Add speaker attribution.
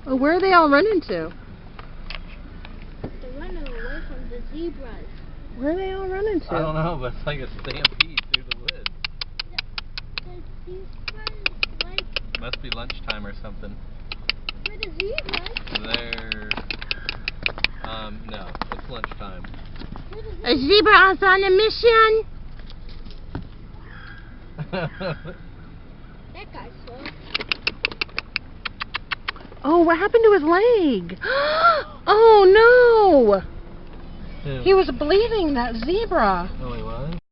Speaker 1: Oh, where are they all running to?
Speaker 2: They're running away from the zebras.
Speaker 1: Where are they all running to?
Speaker 3: I don't know, but it's like a stampede through the woods.
Speaker 2: The zebras, like...
Speaker 3: Must be lunchtime or something.
Speaker 2: Where the zebras?
Speaker 3: They're... no, it's lunchtime.
Speaker 1: A zebra is on a mission.
Speaker 2: That guy's slow.
Speaker 1: Oh, what happened to his leg? Oh no!
Speaker 3: Who?
Speaker 1: He was bleeding, that zebra.
Speaker 3: Oh, he was?